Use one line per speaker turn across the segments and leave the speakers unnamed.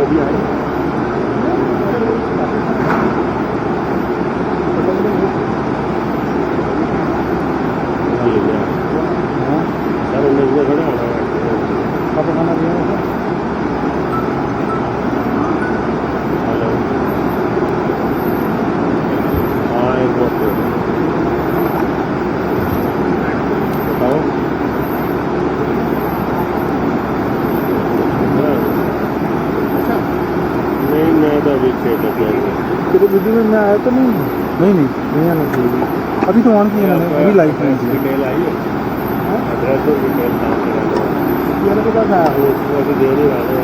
अभी आए सर उन्हें थोड़ा कब खाना दिया हेलो हाँ एक बात बताओ नहीं मैं तो अभी खेल तेरे वीडियो में मैं आया तो नहीं आना चाहिए अभी तो ऑन किया मैंने अभी लाइव डिटेल आई है एड्रेस और डिटेल मेरे के पास आया उसको अभी दे नहीं वाले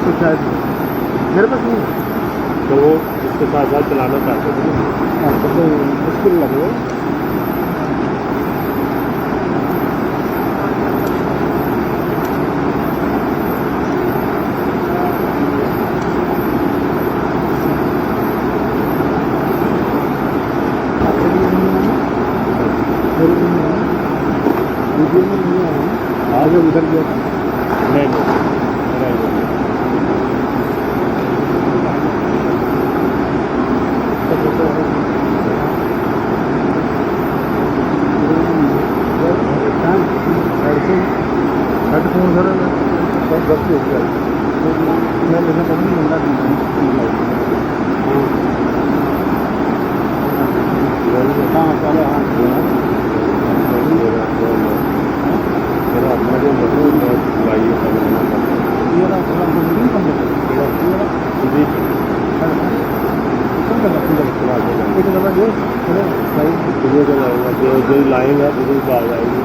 तो शायद मेरे पास नहीं तो वो इसके साथ साथ चलाना चाहते थे तो मुश्किल लगे वीडियो में नहीं आया आज उधर गया था नहीं हेडफोन सर सब गप से मैं लेना पड़ेगा हाँ चलो हाँ मेरा अपना जो लाइए जो लाएंगे तो आ जाएगी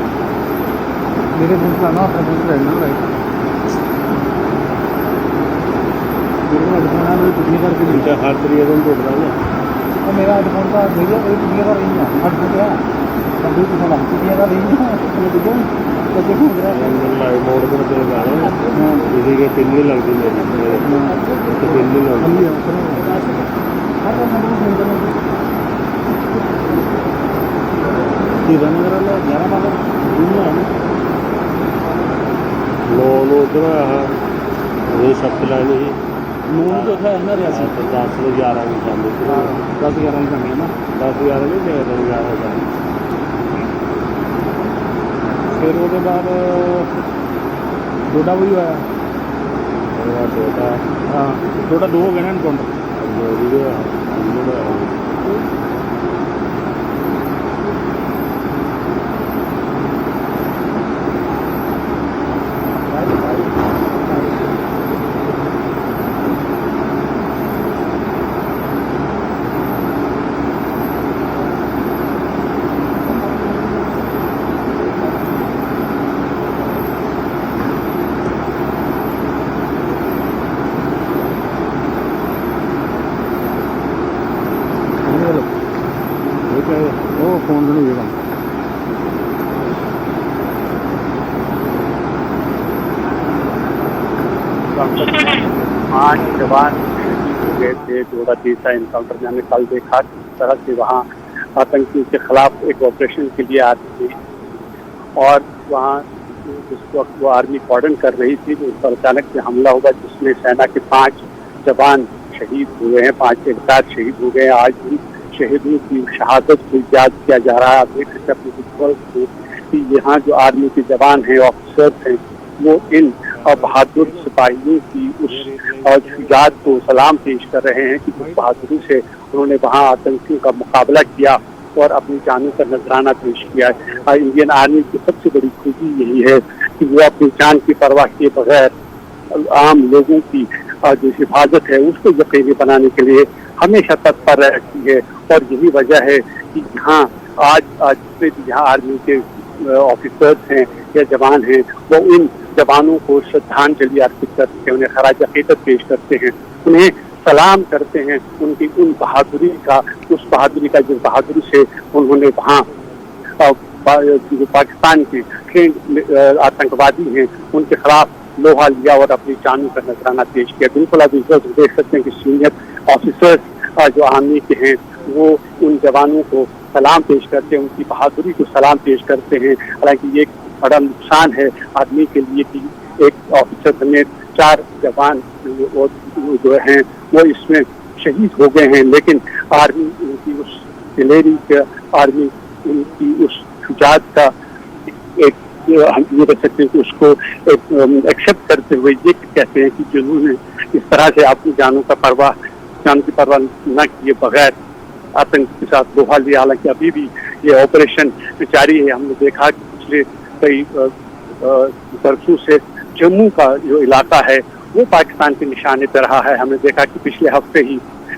मेरे फोन से आना अपने फोन से रहना पिछली बार के हर तरीके से टूट रहा है ना मेरा हेडफोन का भैया पिछली बार नहीं है हेडफोन क्या अभी तो थोड़ा पिछली बार नहीं है मोड़ पर किसी के पिन नहीं लगती मेरी तो पिन नहीं लगती लोन उधर ये सब लाने ही लोन तो था ना रियासी 10 से 11 की शाम 10-11 की शाम ना 10-11 नहीं 11 फिर उसके बाद डोडा भी आया डोडा हाँ डोडा 2 हो गए ना एनकाउंटर वो फोन नहीं होगा
8 जवान हो गए थे डोडा तीसरा एनकाउंटर में हमने कल देखा किस तरह से वहाँ आतंकियों के खिलाफ एक ऑपरेशन के लिए आती थी और वहाँ जिस वक्त वो आर्मी कॉर्डन कर रही थी तो उस पर अचानक से हमला हुआ जिसमें सेना के 5 जवान शहीद हुए हैं 5 ठेकेदार शहीद हो गए। आज भी शहीदों की शहादत को याद किया जा रहा है। आप देख सकते अपने कि यहाँ जो आर्मी के जवान हैं ऑफिसर्स हैं वो इन बहादुर सिपाहियों की उस शुजात को सलाम पेश कर रहे हैं कि उस बहादुरी से उन्होंने वहाँ आतंकियों का मुकाबला किया और अपनी जानों का नजराना पेश किया है। इंडियन आर्मी की सबसे बड़ी खूबी यही है कि वो अपनी जान की परवाह किए बगैर आम लोगों की जो हिफाजत है उसको यकीनी बनाने के लिए हमेशा तत्पर रहती है और यही वजह है कि यहाँ आज यहाँ आर्मी के ऑफिसर्स हैं या जवान हैं वो इन जवानों को श्रद्धांजलि अर्पित करते हैं, उन्हें खराज अकीदत पेश करते हैं, उन्हें सलाम करते हैं उनकी उन बहादुरी का जिस बहादुरी से उन्होंने वहाँ जो पाकिस्तान के ट्रेंड आतंकवादी हैं उनके खिलाफ लोहा लिया और अपनी जानों का नजराना पेश किया। बिल्कुल आप देख सकते हैं कि सीनियर ऑफिसर्स जो आर्मी के हैं वो उन जवानों को सलाम पेश करते हैं, उनकी बहादुरी को सलाम पेश करते हैं। हालांकि ये बड़ा नुकसान है आदमी के लिए कि एक ऑफिसर समेत 4 जवान वो जो हैं वो इसमें शहीद हो गए हैं, लेकिन आर्मी उनकी उस दिलेरी के, आर्मी उनकी उस शुजाअत का एक हम ये कह सकते हैं कि उसको एक्सेप्ट करते हुए ये कहते हैं कि जिन्होंने इस तरह से अपनी जान की परवाह न किए बगैर आतंक के साथ लोहा लिया। हालांकि अभी भी ये ऑपरेशन जारी है। हमने देखा कि पिछले कई बरसों से जम्मू का जो इलाका है वो पाकिस्तान के निशाने पर रहा है। हमने देखा कि पिछले हफ्ते ही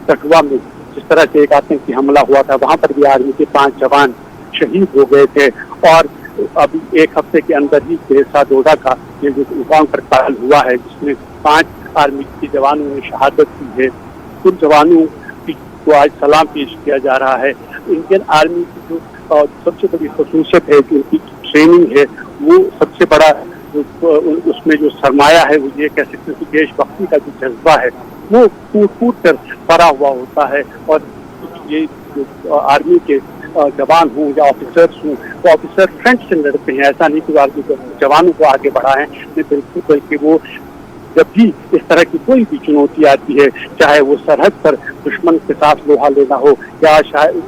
कठुआ में जिस तरह से एक आतंकी हमला हुआ था, वहां पर भी आर्मी के 5 जवान शहीद हो गए थे। और अभी एक हफ्ते के अंदर ही केसा डोडा का ये जो एनकाउंटर ट्रायल हुआ है, जिसमें 5 आर्मी के जवानों ने शहादत की है। उन जवानों को आज सलाम पेश किया जा रहा है। इंडियन आर्मी की जो सबसे बड़ी खसूसियत है कि उनकी ट्रेनिंग है, वो सबसे बड़ा उसमें जो सरमाया है वो ये कह सकते हैं कि देशभक्ति का जो जज्बा है वो कूट कर भरा हुआ होता है। और ये जो आर्मी के जवान हों या ऑफिसर्स हों, वो ऑफिसर फ्रंट से लड़ते हैं। ऐसा नहीं कि आर्मी के जवानों को आगे बढ़ाएं, बिल्कुल, बल्कि वो जब भी इस तरह की कोई भी चुनौती आती है, चाहे वो सरहद पर दुश्मन के साथ लोहा लेना हो या शायद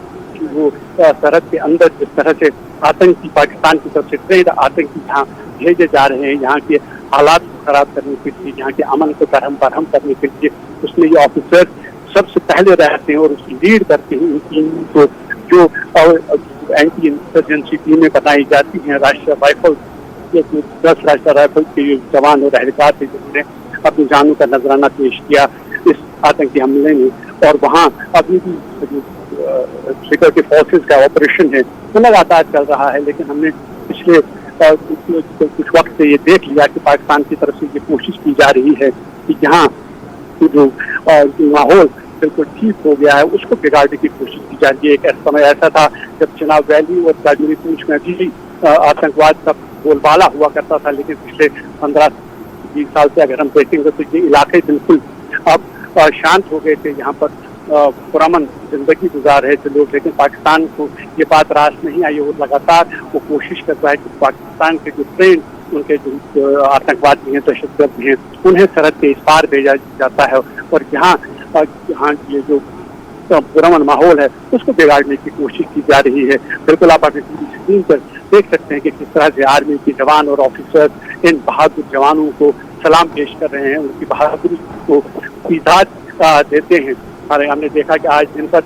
वो सरहद के अंदर जिस तरह से आतंकी पाकिस्तान की तरफ से ट्रेड आतंकी यहाँ भेजे जा रहे हैं, यहाँ के हालात को खराब करने के लिए, यहाँ के अमन को बरहम करने के लिए, उसमें ये ऑफिसर सबसे पहले रहते हैं और उसकी लीड करते हैं। इन टीम को जो एंटी इंसर्जेंसी टीमें बनाई जाती हैं, राष्ट्रीय राइफल 10 राष्ट्रीय राइफल के जवान और एहलकार थे जिन्होंने अपनी जानों का नजराना पेश किया इस आतंकी हमले में। और वहाँ अभी भी सिक्योरिटी फोर्सेज का ऑपरेशन है वो लगातार चल रहा है, लेकिन हमने पिछले कुछ वक्त से ये देख लिया कि पाकिस्तान की तरफ से ये कोशिश की जा रही है कि यहाँ जो माहौल बिल्कुल ठीक हो गया है उसको बिगाड़ने की कोशिश की जा रही है। एक समय ऐसा था जब चिनाब वैली और काजूरी पूंछ में भी आतंकवाद का बोलबाला हुआ करता था, लेकिन पिछले 15-20 साल से अगर हम देखेंगे तो ये इलाके बिल्कुल अब शांत हो गए थे। यहाँ पर पुरअमन जिंदगी गुजार रहे थे लोग, लेकिन पाकिस्तान को ये बात रास नहीं आई और लगातार वो कोशिश करता है कि पाकिस्तान के जो ट्रेन उनके जो आतंकवादी हैं, दहशतगर्द हैं, उन्हें सरहद के इस पार भेजा जाता है और यहाँ ये जो पुरअमन माहौल है उसको बिगाड़ने की कोशिश की जा रही है। बिल्कुल आप अपनी टीवी स्क्रीन पर देख सकते हैं कि किस तरह से आर्मी के जवान और ऑफिसर इन बहादुर जवानों को सलाम पेश कर रहे हैं, उनकी बहादुरी को इज़ाद देते हैं। हमने देखा कि आज दिन पर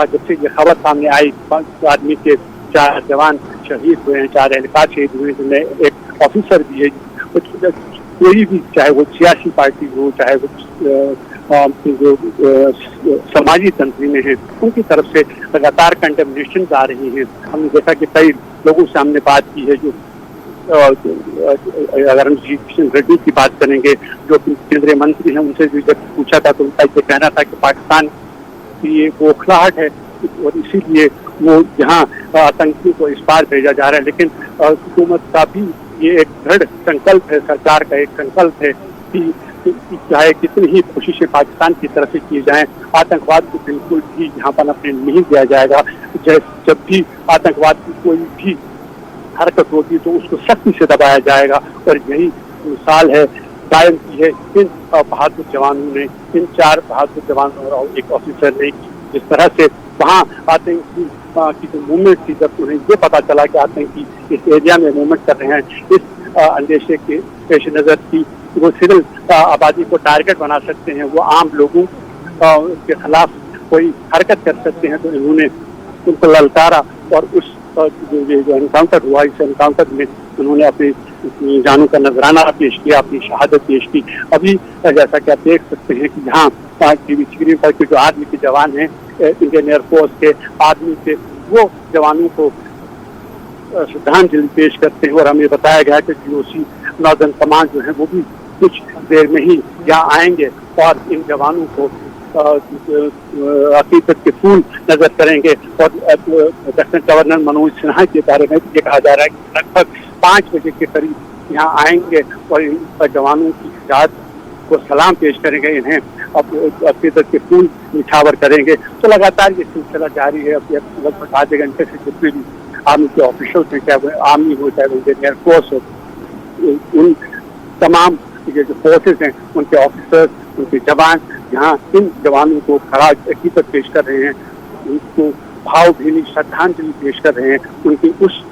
जब से ये खबर सामने आई, आर्मी के 4 जवान शहीद हुए हैं, 4 एहलकार शहीद हुए हैं, जिनमें एक ऑफिसर भी है। कोई भी, चाहे वो सियासी पार्टी हो, चाहे वो जो समाजी तंजीमें हैं, उनकी तरफ से लगातार कंडेमनेशन आ रही है। हमने देखा कि कई लोगों से हमने बात की है, जो अगर हम जी किशन रेड्डी की बात करेंगे जो केंद्रीय मंत्री हैं, उनसे भी जब पूछा था तो उनका ये कहना था कि पाकिस्तान की ये खोखलाहट है और इसीलिए वो यहाँ आतंकियों को इस पार भेजा जा रहा है। लेकिन हुकूमत का भी ये एक दृढ़ संकल्प है, सरकार का एक संकल्प है कि चाहे कितनी ही कोशिशें पाकिस्तान की तरफ से की जाएं, आतंकवाद को बिल्कुल भी यहाँ पर अपने नहीं दिया जाएगा। जब भी आतंकवाद की कोई भी हरकत होती तो उसको सख्ती से दबाया जाएगा और यही मिसाल है कायम की है इन बहादुर जवानों ने, इन 4 बहादुर जवानों और एक ऑफिसर ने। जिस तरह से वहाँ आतंकी की जो मूवमेंट थी, जब उन्हें ये पता चला कि आतंकी इस एरिया में मूवमेंट कर रहे हैं, इस अंदेशे के पेश नज़र की वो सिविल आबादी को टारगेट बना सकते हैं, वो आम लोगों के खिलाफ कोई हरकत कर सकते हैं, तो इन्होंने उनको ललकारा और उस जो एनकाउंटर हुआ, इस एनकाउंटर में उन्होंने अपनी जानों का नजराना पेश किया, अपनी शहादत पेश की। अभी जैसा कि आप देख सकते हैं कि यहाँ टीवी स्क्रीन पर जो आर्मी के जवान हैं, इंडियन एयरफोर्स के आर्मी के, वो जवानों को श्रद्धांजलि पेश करते हैं और हमें बताया गया कि GOC नॉर्दर्न कमांड जो है वो भी कुछ देर में ही यहाँ आएंगे और इन जवानों को अकीदत के फूल नजर करेंगे। और लेफ्टिनेंट गवर्नर मनोज सिन्हा के बारे में ये कहा जा रहा है कि लगभग 5 बजे के करीब यहाँ आएंगे और इन जवानों की शहादत को सलाम पेश करेंगे, इन्हें अकीदत के फूल निछावर करेंगे। तो लगातार ये सिलसिला जारी है। अब लगभग आधे घंटे से जितने भी आर्मी के ऑफिसर्स हैं, चाहे वो आर्मी हो, चाहे वो इंडियन एयरफोर्स हो, उन तमाम ये जो फोर्सेज हैं उनके ऑफिसर्स, उनके जवान यहाँ इन जवानों को खरा हकीकत पेश कर रहे हैं, उनको भावभीनी श्रद्धांजलि पेश कर रहे हैं, उनकी उस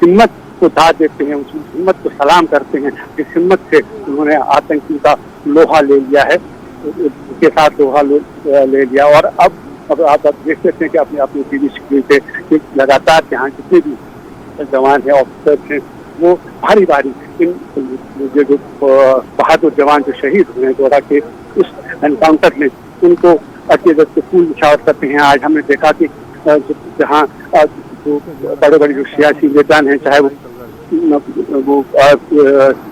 हिम्मत को दाद देते हैं, उस हिम्मत को सलाम करते हैं जिस हिम्मत से उन्होंने आतंकी का लोहा ले लिया है, उसके साथ लोहा ले लिया। और अब आप देख सकते हैं कि अपने अपने टीवी स्क्रीन पे लगातार यहाँ जितने भी जवान हैं, ऑफिसर्स हैं, वो भारी भारी इन जो बहादुर जवान जो शहीद हुए हैं दोहरा के उस एनकाउंटर में, उनको अकेले से फूल निछावर करते हैं। आज हमने देखा कि जहाँ बड़े बड़े जो सियासी मैदान हैं, चाहे वो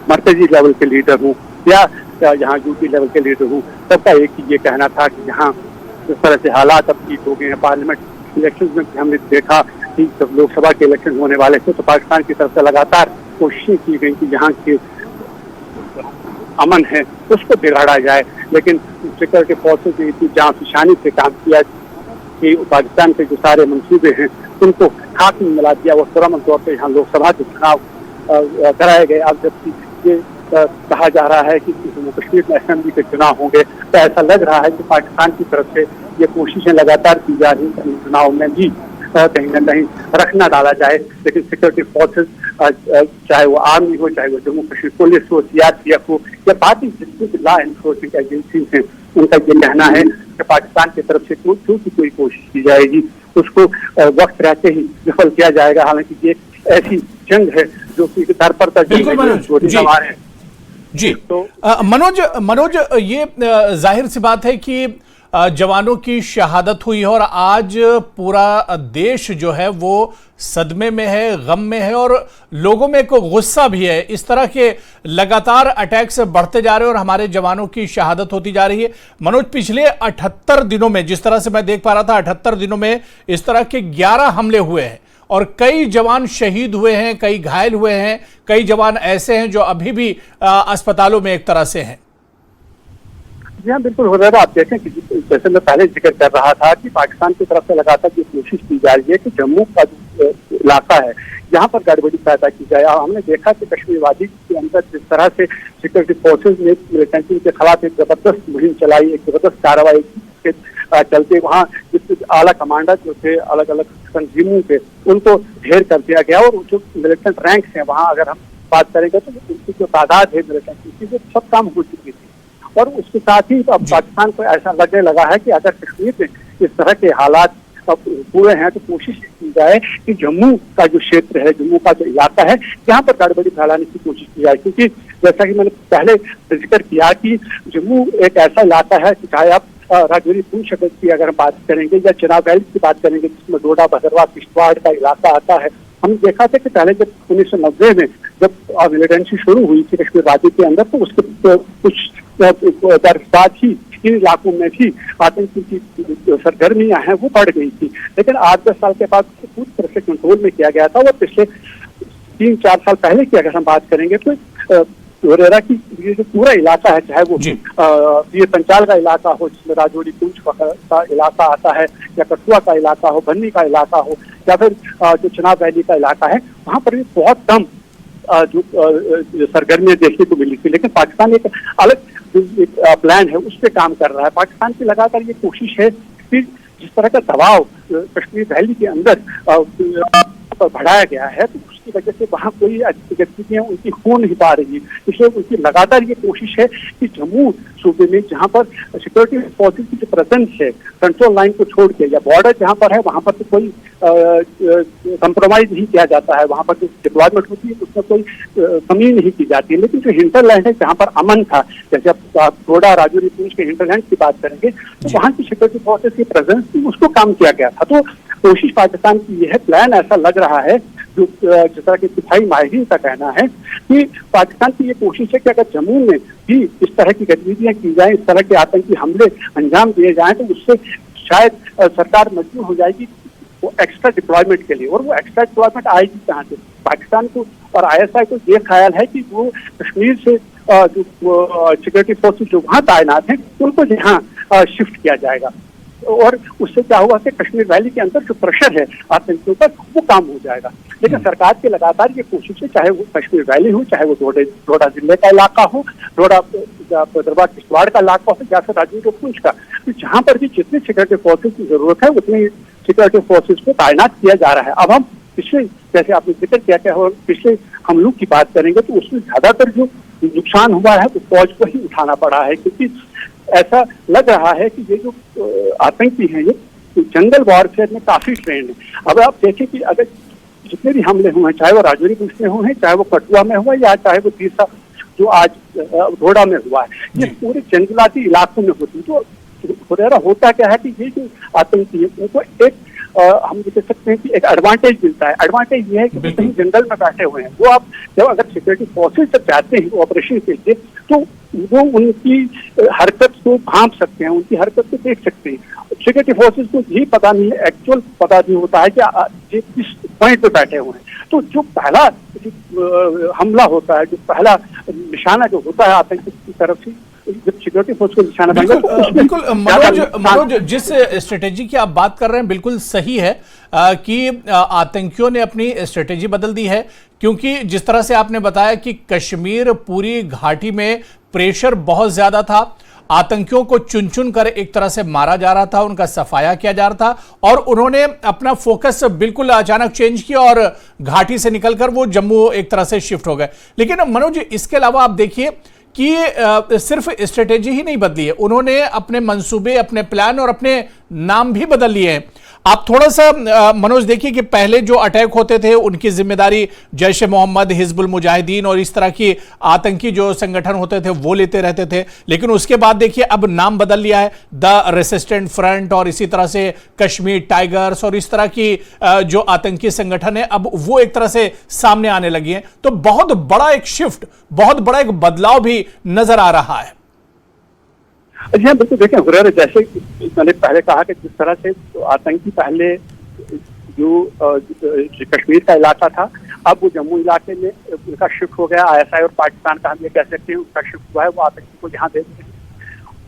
मर्कजी लेवल के लीडर हों या यहाँ यूपी लेवल के लीडर हों, सबका एक ही ये कहना था कि यहाँ जिस तरह से हालात अब ठीक हो गए हैं। पार्लियामेंट इलेक्शन में हमने देखा कि जब लोकसभा के इलेक्शन होने वाले थे तो पाकिस्तान की तरफ से लगातार कोशिशें की गई कि यहाँ के अमन है उसको बिगाड़ा जाए, लेकिन सिक्योरिटी फोर्सेज ने इतनी जांफिशानी से काम किया कि पाकिस्तान के जो सारे मंसूबे हैं उनको खाक में मिला दिया। वो पुरअमन तौर पर यहाँ लोकसभा के चुनाव कराए गए। अब जबकि ये कहा जा रहा है कि जम्मू कश्मीर में असेंबली के चुनाव होंगे, तो ऐसा लग रहा है कि पाकिस्तान की तरफ से ये कोशिशें लगातार की जा रही हैं कि चुनाव में भी कहीं न कहीं रखना डाला जाए। लेकिन सिक्योरिटी फोर्सेज, चाहे वो आर्मी हो, चाहे वो जम्मू कश्मीर पुलिस हो, सीआरपीएफ हो या बाकी जितनी भी लॉ एनफोर्समेंट एजेंसीज हैं, उनका ये कहना है कि पाकिस्तान की तरफ से कोई कोशिश की जाएगी उसको वक्त रहते ही विफल किया जाएगा। हालांकि ये ऐसी जंग है जो कि दर पर
सवार है। जी तो मनोज ये जाहिर सी बात है कि जवानों की शहादत हुई है और आज पूरा देश जो है वो सदमे में है, गम में है और लोगों में एक गुस्सा भी है। इस तरह के लगातार अटैक्स बढ़ते जा रहे हैं और हमारे जवानों की शहादत होती जा रही है। मनोज, पिछले 78 दिनों में, जिस तरह से मैं देख पा रहा था, 78 दिनों में इस तरह के 11 हमले हुए हैं और कई जवान शहीद हुए हैं, कई घायल हुए हैं, कई जवान ऐसे हैं जो अभी भी अस्पतालों में एक तरह से हैं।
जी हाँ, बिल्कुल हो रहा है। आप देखें कि जैसे मैं पहले जिक्र कर रहा था कि पाकिस्तान की तरफ से लगातार ये कोशिश की जा रही है कि जम्मू का इलाका है यहाँ पर गड़बड़ी पैदा की जाए। हमने देखा कि कश्मीर वादी के अंदर जिस तरह से सिक्योरिटी फोर्सेज ने मिलिटेंसी के खिलाफ एक जबरदस्त मुहिम चलाई, एक जबरदस्त कार्रवाई के चलते वहाँ आला कमांडर जो थे अलग अलग तंजीमों के, उनको ढेर कर दिया गया। और जो मिलिटेंट रैंक्स हैं वहाँ अगर हम बात करेंगे तो उनकी जो तादाद है मिलिटेंसी की, वो सब कम हो चुकी थी। और उसके साथ ही अब पाकिस्तान को ऐसा लगने लगा है कि अगर कश्मीर में इस तरह के हालात अब हुए हैं तो कोशिश की जाए कि जम्मू का जो क्षेत्र है, जम्मू का जो इलाका है, यहाँ पर गड़बड़ी फैलाने की कोशिश की जाए। क्योंकि जैसा कि मैंने पहले जिक्र किया कि जम्मू एक ऐसा इलाका है कि चाहे आप राजौरी पूंछ की अगर बात करेंगे या चिनाब वैली की बात करेंगे जिसमें डोडा, भदरवा, किश्तवाड़ का इलाका आता है। हम देखा था कि पहले जब 1990 में जब मिलिटेंसी शुरू हुई थी कश्मीर वादी के अंदर, तो उसके कुछ बाद ही इन इलाकों में भी आतंकी की सरगर्मियां हैं वो बढ़ गई थी। लेकिन 8-10 साल के बाद पूरी तरह से कंट्रोल में किया गया था। और पिछले 3-4 साल पहले की अगर हम बात करेंगे तो वरेरा की ये जो पूरा इलाका है, चाहे वो ये पंचाल का इलाका हो जिसमें राजौरी पूंछ का इलाका आता है, या कठुआ का इलाका हो, भन्नी का इलाका हो, या फिर जो चिनाब वैली का इलाका है, वहाँ पर भी बहुत कम जो सरगर्मियां देखने को मिली थी। लेकिन पाकिस्तान एक अलग प्लान है उस पर काम कर रहा है। पाकिस्तान की लगातार ये कोशिश है कि जिस तरह का दबाव कश्मीर वैली के अंदर बढ़ाया गया है, तो उसकी वजह से वहाँ कोई गतिविधियां उनकी हो नहीं पा रही। इसलिए उनकी लगातार ये कोशिश है कि जम्मू सूबे में जहाँ पर सिक्योरिटी फोर्सेज की जो प्रेजेंस है कंट्रोल लाइन को छोड़ के, या बॉर्डर जहाँ पर है वहाँ पर तो कोई कंप्रोमाइज नहीं किया जाता है, वहाँ पर जो डिप्लॉयमेंट होती है उसमें कोई कमी नहीं की जाती है। लेकिन जो हिंटरलैंड है जहाँ पर अमन था, जैसे आप डोडा, राजौरी पूंछ के हिंटरलैंड की बात करेंगे, तो वहाँ की सिक्योरिटी फोर्सेज की प्रेजेंस थी, उसको कम किया गया था। तो कोशिश पाकिस्तान की यह प्लान ऐसा लग रहा है, जो जिस तरह के दिफाई माहिरीन का कहना है कि पाकिस्तान की ये कोशिश है कि अगर जम्मू में भी इस तरह की गतिविधियां की जाएं, इस तरह के आतंकी हमले अंजाम दिए जाएं, तो उससे शायद सरकार मजबूर हो जाएगी वो एक्स्ट्रा डिप्लॉयमेंट के लिए। और वो एक्स्ट्रा डिप्लॉयमेंट आएगी कहाँ से? पाकिस्तान को और ISI को ये ख्याल है कि वो कश्मीर से जो सिक्योरिटी फोर्सेज जो वहाँ तैनात हैं उनको यहाँ शिफ्ट किया जाएगा। और उससे क्या हुआ कि कश्मीर वैली के अंदर जो प्रेशर है आतंकियों पर वो कम हो जाएगा। लेकिन सरकार की लगातार ये कोशिश है, चाहे वो कश्मीर वैली हो, चाहे वो डोडा जिले का इलाका हो, दरबार किश्तवाड़ का इलाका हो, या फिर राजौरी और पुंछ का, तो जहाँ पर भी जितनी सिक्योरिटी फोर्सेज की जरूरत है उतनी सिक्योरिटी फोर्सेज को तैनात किया जा रहा है। अब हम पिछले, जैसे आपने जिक्र किया कि हम पिछले हमलों की बात करेंगे तो उसमें ज्यादातर जो नुकसान हुआ है वो फौज को ही उठाना पड़ा है, क्योंकि ऐसा लग रहा है कि ये जो आतंकी हैं ये जंगल वॉरफेयर में काफी ट्रेंड है। अब आप देखें कि अगर जितने भी हमले हुए हैं, चाहे वो राजौरी पुंछ में हुए हैं, चाहे वो कठुआ में हुआ, या चाहे वो तीसरा जो आज घोड़ा में हुआ है, ये पूरे जंगलाती इलाकों में होती है। तो होता क्या है कि ये जो आतंकी है उनको एक हम कह सकते हैं कि एक एडवांटेज मिलता है। एडवांटेज ये है कि वो कहीं जंगल में बैठे हुए हैं, वो आप जब अगर सिक्योरिटी फोर्सेज जब जाते हैं ऑपरेशन के लिए तो वो उनकी हरकत को भांप सकते हैं, उनकी हरकत को देख सकते हैं। सिक्योरिटी फोर्सेज को यही पता नहीं है, एक्चुअल पता नहीं होता है कि ये किस पॉइंट पे बैठे हुए हैं। तो जो पहला हमला होता है, जो पहला निशाना जो होता है आतंकी की तरफ से, जब सिक्योरिटी फोर्स को निशाना बनेगा तो
बिल्कुल मनोज जिस स्ट्रेटेजी की आप बात कर रहे हैं बिल्कुल सही है कि आतंकियों ने अपनी स्ट्रेटेजी बदल दी है, क्योंकि जिस तरह से आपने बताया कि कश्मीर पूरी घाटी में प्रेशर बहुत ज्यादा था, आतंकियों को चुन चुन कर एक तरह से मारा जा रहा था, उनका सफाया किया जा रहा था, और उन्होंने अपना फोकस बिल्कुल अचानक चेंज किया और घाटी से निकलकर वो जम्मू एक तरह से शिफ्ट हो गए। लेकिन मनोज इसके अलावा आप देखिए कि सिर्फ स्ट्रेटेजी ही नहीं बदली है, उन्होंने अपने मंसूबे, अपने प्लान और अपने नाम भी बदल लिए हैं। आप थोड़ा सा मनोज देखिए कि पहले जो अटैक होते थे उनकी जिम्मेदारी जैश ए मोहम्मद, हिजबुल मुजाहिदीन और इस तरह की आतंकी जो संगठन होते थे वो लेते रहते थे, लेकिन उसके बाद देखिए अब नाम बदल लिया है, द रेसिस्टेंट फ्रंट, और इसी तरह से कश्मीर टाइगर्स और इस तरह की जो आतंकी संगठन है अब वो एक तरह से सामने आने लगी हैं। तो बहुत बड़ा एक शिफ्ट, बहुत बड़ा एक बदलाव भी नजर आ रहा है।
जी हाँ, बिल्कुल। देखें हुरैरा, जैसे मैंने पहले कहा कि जिस तरह से आतंकी पहले जो कश्मीर का इलाका था, अब वो जम्मू इलाके में उनका शिफ्ट हो गया। ISI और पाकिस्तान का हम ये कह सकते हैं उनका शिफ्ट हुआ है, वो आतंकी को यहाँ दे रहे हैं।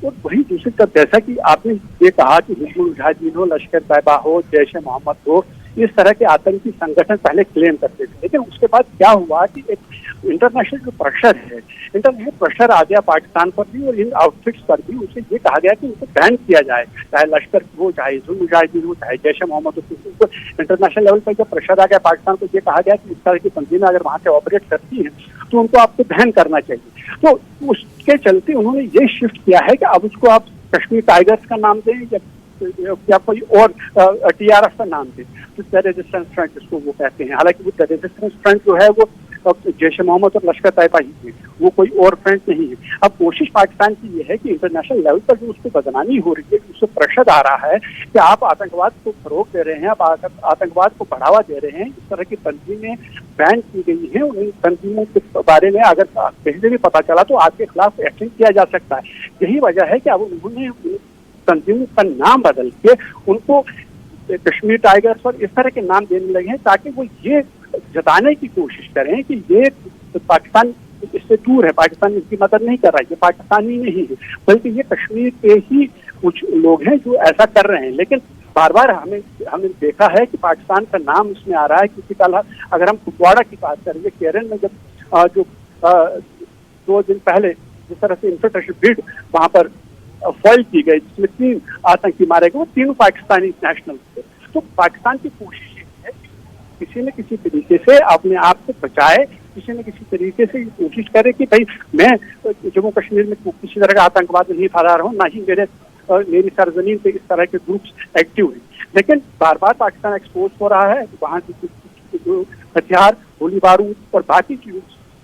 और वही दूसरी तरफ जैसा कि आपने ये कहा कि हिजबुल मुजाहिदीन हो, लश्कर तैयबा हो, जैश ए मोहम्मद हो, इस तरह के आतंकी संगठन पहले क्लेम करते थे, लेकिन उसके बाद क्या हुआ कि एक इंटरनेशनल जो प्रेशर है, इंटरनेशनल प्रेशर आ गया पाकिस्तान पर भी और इन आउटफिट्स पर भी। उसे ये कहा गया कि इनको बैन किया जाए, चाहे लश्कर हो, चाहे हिजबुल मुजाहिदीन हो, चाहे जैश ए मोहम्मद हो। इंटरनेशनल लेवल पर जब प्रेशर आ गया पाकिस्तान को, ये कहा गया कि इस तरह की तंजीमें अगर वहाँ से ऑपरेट करती हैं तो उनको आपको बैन करना चाहिए। तो उसके चलते उन्होंने ये शिफ्ट किया है कि अब उसको आप कश्मीर टाइगर्स का नाम दें या कोई और TRF का नाम दें, तो द रेजिस्टेंस फ्रंट जिसको वो कहते हैं। हालांकि वो द रेजिस्टेंस फ्रंट जो है वो जैश ए मोहम्मद और लश्कर तैयबा ही है, वो कोई और फ्रंट नहीं है। अब कोशिश पाकिस्तान की ये है कि इंटरनेशनल लेवल पर जो उसको बदनामी हो रही है, उससे प्रेशर आ रहा है कि आप आतंकवाद को फरोग दे रहे हैं, आप आतंकवाद को बढ़ावा दे रहे हैं, इस तरह की तंजीमें बैन की गई हैं। उन तंजीमों के बारे में अगर पहले भी पता चला तो आपके खिलाफ एक्शन किया जा सकता है। यही वजह है कि अब उन्होंने तंजीमों का नाम बदल के उनको कश्मीर टाइगर्स और इस तरह के नाम देने लगे हैं, ताकि वो ये जताने की कोशिश करें कि ये पाकिस्तान इससे दूर है, पाकिस्तान इसकी मदद नहीं कर रहा है, ये पाकिस्तानी नहीं है, बल्कि ये कश्मीर के ही कुछ लोग हैं जो ऐसा कर रहे हैं। लेकिन बार बार हमने देखा है कि पाकिस्तान का नाम इसमें आ रहा है, क्योंकि कल अगर हम कुपवाड़ा की बात करेंगे, केरल में जब जो 2 दिन पहले जिस तरह से इंफ्रास्ट्रक्चर बिड वहाँ पर फॉइल की गई, जिसमें 3 आतंकी मारे गए, वो तीनों पाकिस्तानी नेशनल थे। तो पाकिस्तान की कोशिश है कि किसी न किसी तरीके से अपने आप को बचाए, किसी न किसी तरीके से कोशिश करे कि भाई मैं जम्मू कश्मीर में किसी तरह का आतंकवाद नहीं फैला रहा हूँ, ना ही मेरी सरजमीन पे इस तरह के ग्रुप्स एक्टिव हैं। लेकिन बार बार पाकिस्तान एक्सपोज हो रहा है, वहाँ की जो हथियार, गोली बारूद और बाकी चीज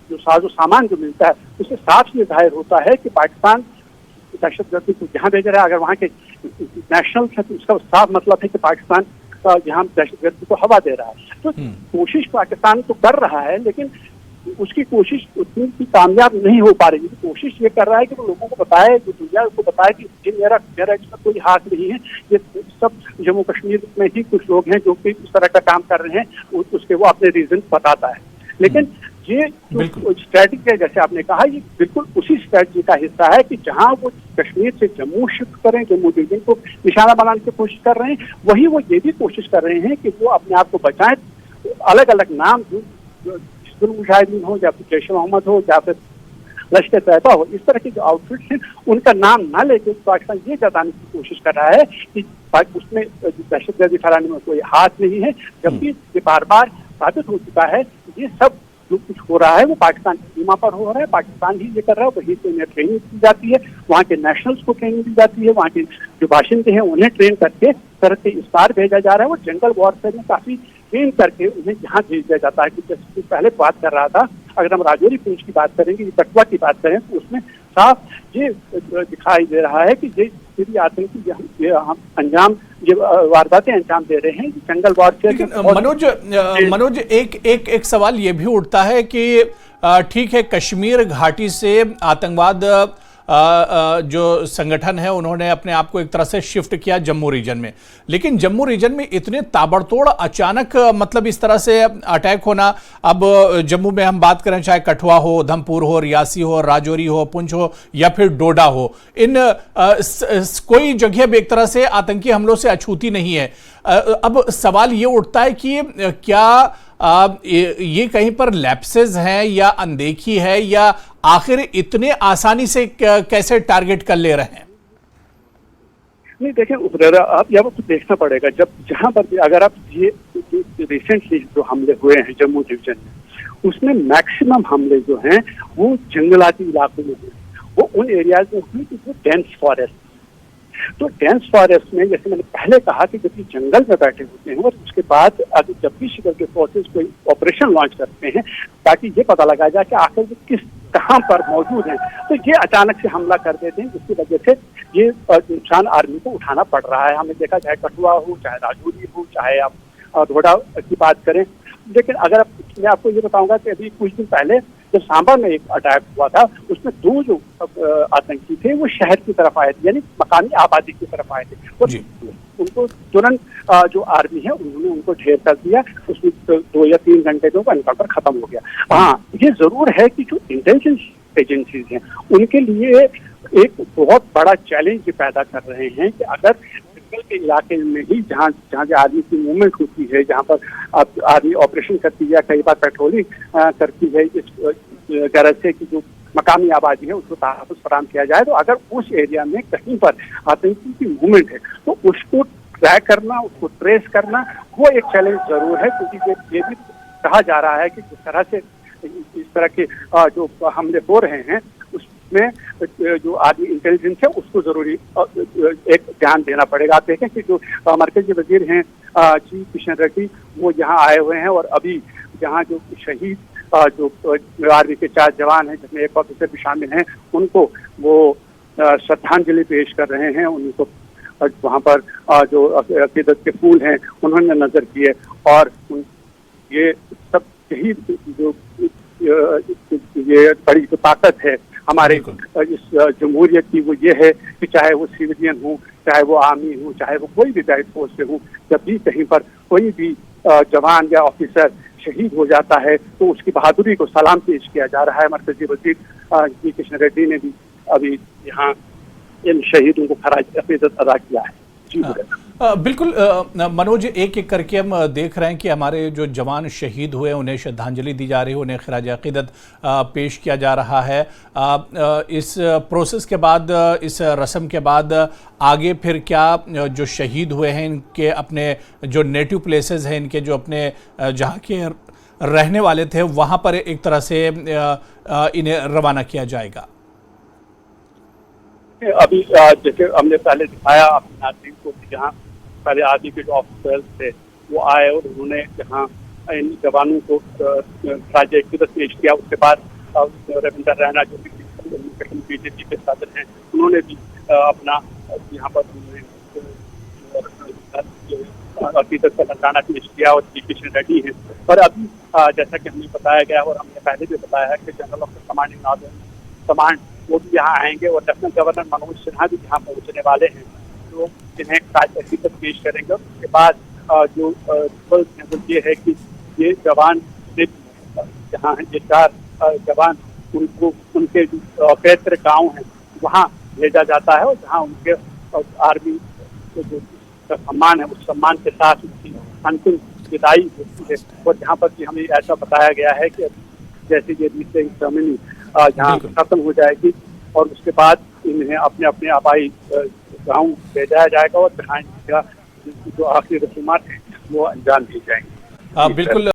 जो साजो सामान जो मिलता है, उससे साफ ये जाहिर होता है कि पाकिस्तान दहशतगर्दी को जहाँ भेज रहा है। अगर वहाँ के नेशनल है तो उसका साफ मतलब है कि पाकिस्तान यहाँ दहशतगर्दी को हवा दे रहा है। तो कोशिश पाकिस्तान तो कर रहा है, लेकिन उसकी कोशिश उतनी कामयाब नहीं हो पा रही है। तो कोशिश ये कर रहा है कि वो लोगों को बताए, जो दुनिया को बताए कि मेरा इसमें कोई हाथ नहीं है, ये सब जम्मू कश्मीर में ही कुछ लोग हैं जो कि इस तरह का काम कर रहे हैं, उसके वो अपने रीजन बताता है। लेकिन ये जो स्ट्रैटेजी है, जैसे आपने कहा, ये बिल्कुल उसी स्ट्रैटेजी का हिस्सा है कि जहां वो कश्मीर से जम्मू शिफ्ट करें, जम्मू डिवीजन को निशाना बनाने की कोशिश कर रहे हैं, वही वो ये भी कोशिश कर रहे हैं कि वो अपने आप को बचाएं। अलग अलग नाम, जो मुजाहिदीन हो या फिर जैश मोहम्मद हो या फिर लश्कर तैयबा हो, इस तरह के जो आउटफिट्स हैं उनका नाम ना लेके पाकिस्तान ये जताने की कोशिश कर रहा है कि उसमें दहशतगर्दी फैलाने में कोई हाथ नहीं है, जबकि ये बार बार साबित हो चुका है ये सब जो कुछ हो रहा है वो पाकिस्तान की सीमा पर हो रहा है, पाकिस्तान ही ये कर रहा है। वहीं से उन्हें ट्रेनिंग दी जाती है, वहाँ के नेशनल्स को ट्रेनिंग दी जाती है, वहाँ के जो बाशिंदे हैं उन्हें ट्रेन करके सरहद के इस पार भेजा जा रहा है। वो जंगल वॉरफेयर में काफी ट्रेन करके उन्हें यहाँ भेज दिया जाता है। कि जैसे पहले बात कर रहा था, अगर हम राजौरी पूंछ की बात करेंगे, कठुआ की बात करें, तो उसमें साफ ये दिखाई दे रहा है कि ये आतंकी ये वारदातें अंजाम दे रहे हैं, जंगल वॉरफेयर।
मनोज एक सवाल ये भी उठता है कि ठीक है, कश्मीर घाटी से आतंकवाद जो संगठन है उन्होंने अपने आप को एक तरह से शिफ्ट किया जम्मू रीजन में, लेकिन जम्मू रीजन में इतने ताबड़तोड़ अचानक मतलब इस तरह से अटैक होना, अब जम्मू में हम बात करें चाहे कठुआ हो, उधमपुर हो, रियासी हो, राजौरी हो, पुंछ हो या फिर डोडा हो, इन कोई जगह भी एक तरह से आतंकी हमलों से अछूती नहीं है। अब सवाल ये उठता है कि क्या ये कहीं पर लैप्सेस हैं या अनदेखी है, या आखिर इतने आसानी से कैसे टारगेट कर ले रहे हैं?
नहीं देखिए उपरेरा, आप यहाँ पर देखना पड़ेगा, जब जहां पर भी अगर आप ये रिसेंटली जो हमले हुए हैं जम्मू डिवीजन में, उसमें मैक्सिमम हमले जो हैं वो जंगलाती इलाकों में हुए, वो उन एरियाज में हुए जो डेंस फॉरेस्ट। तो डेंस फॉरेस्ट में, जैसे मैंने पहले कहा कि जब ये जंगल में बैठे होते हैं और उसके बाद अगर जब भी सिक्योरिटी फोर्सेस कोई ऑपरेशन लॉन्च करते हैं ताकि ये पता लगाया जाए कि आखिर वो कहाँ पर मौजूद हैं, तो ये अचानक से हमला कर देते हैं, जिसकी वजह से ये नुकसान आर्मी को उठाना पड़ रहा है। हमने देखा चाहे कठुआ हो, चाहे राजौरी हो, चाहे आप डोडा की बात करें। लेकिन अगर मैं आपको ये बताऊंगा कि अभी कुछ दिन पहले जब सांबा में एक अटैक हुआ था, उसमें 2 जो आतंकी थे वो शहर की तरफ आए थे, यानी मकामी आबादी की तरफ आए थे, और उनको तुरंत जो आर्मी है उन्होंने उनको ढेर कर दिया। उसमें 2 या 3 घंटे में एनकाउंटर खत्म हो गया। हाँ, ये जरूर है कि जो इंटेलिजेंस एजेंसीज हैं उनके लिए एक बहुत बड़ा चैलेंज पैदा कर रहे हैं कि अगर जंगल के इलाके में ही जहाँ आर्मी की मूवमेंट होती है, जहाँ पर आर्मी ऑपरेशन करती है, कई बार पेट्रोलिंग करती है, इस गरज से कि जो मकामी आबादी है उसको तहफ़्फ़ुज़ फराहम किया जाए, तो अगर उस एरिया में कहीं पर आतंकी की मूवमेंट है तो उसको ट्रैक करना, उसको ट्रेस करना, वो एक चैलेंज जरूर है। क्योंकि ये भी कहा जा रहा है कि जिस तरह से इस तरह के जो हमले हो रहे हैं उसमें जो आर्मी इंटेलिजेंस है उसको जरूरी एक ध्यान देना पड़ेगा। आप देखें कि जो मरकजी वजीर हैं जी किशन रेड्डी, वो यहाँ आए हुए हैं और अभी यहाँ जो शहीद जो आर्मी के 4 जवान हैं जिसमें एक ऑफिसर भी शामिल हैं, उनको वो श्रद्धांजलि पेश कर रहे हैं। उनको वहाँ पर जो अकीदत के फूल हैं उन्होंने नजर किए, और ये सब शहीद जो ये बड़ी जो ताकत है हमारे इस जमहूरियत की, वो ये है कि चाहे वो सिविलियन हो, चाहे वो आर्मी हो, चाहे वो कोई भी गाइड फोर्स से हो, जब भी कहीं पर कोई भी जवान या ऑफिसर शहीद हो जाता है तो उसकी बहादुरी को सलाम पेश किया जा रहा है। मरकजी वजीर जी किशन रेड्डी ने भी अभी यहाँ इन शहीदों को खराज अकीदत अदा किया है। जी
बिल्कुल मनोज, एक एक करके हम देख रहे हैं कि हमारे जो जवान शहीद हुए उन्हें श्रद्धांजलि दी जा रही है, उन्हें खराज अकीदत पेश किया जा रहा है। इस प्रोसेस के बाद, इस रस्म के बाद आगे फिर क्या जो शहीद हुए हैं इनके अपने जो नेटिव प्लेसेस हैं, इनके जो अपने जहाँ के रहने वाले थे वहाँ पर एक तरह से इन्हें रवाना किया जाएगा?
अभी जैसे हमने पहले दिखाया अपने नाज़रीन को, जहाँ पहले आर्मी के जो ऑफिसर्स थे वो आए और उन्होंने जहाँ इन जवानों को खराज अकीदत पेश किया, उसके बाद रविंदर रैना जो बीजेपी के सदर हैं उन्होंने भी अपना यहाँ पर अकीदत का नजराना पेश किया, और जी किशन रेड्डी हैं। और अभी जैसा कि हमें बताया गया और हमने पहले भी बताया है कि जनरल ऑफिसर कमांडिंग कमांड वो भी यहाँ आएंगे और लेफ्टिनेंट गवर्नर मनोज सिन्हा भी यहाँ पहुँचने वाले हैं, तो जिन्हें खराज अकीदत पेश करेंगे। उसके बाद जो ये है कि ये जवान जहाँ ये 4 जवान उनको उनके जो पैतृ गाँव है वहाँ भेजा जाता है, और जहाँ उनके आर्मी जो सम्मान है उस सम्मान के साथ उनकी अंतिम विदाई होती है। और जहाँ पर कि हमें ऐसा बताया गया है कि जैसे ये रीसेंट सेरेमनी यहाँ खत्म हो जाएगी और उसके बाद इन्हें अपने अपने आबाई गाँव भेजाया जाएगा और जहाँ इनका जो आखिरी रस्मात है वो अंजाम दी जाएंगी।
बिल्कुल।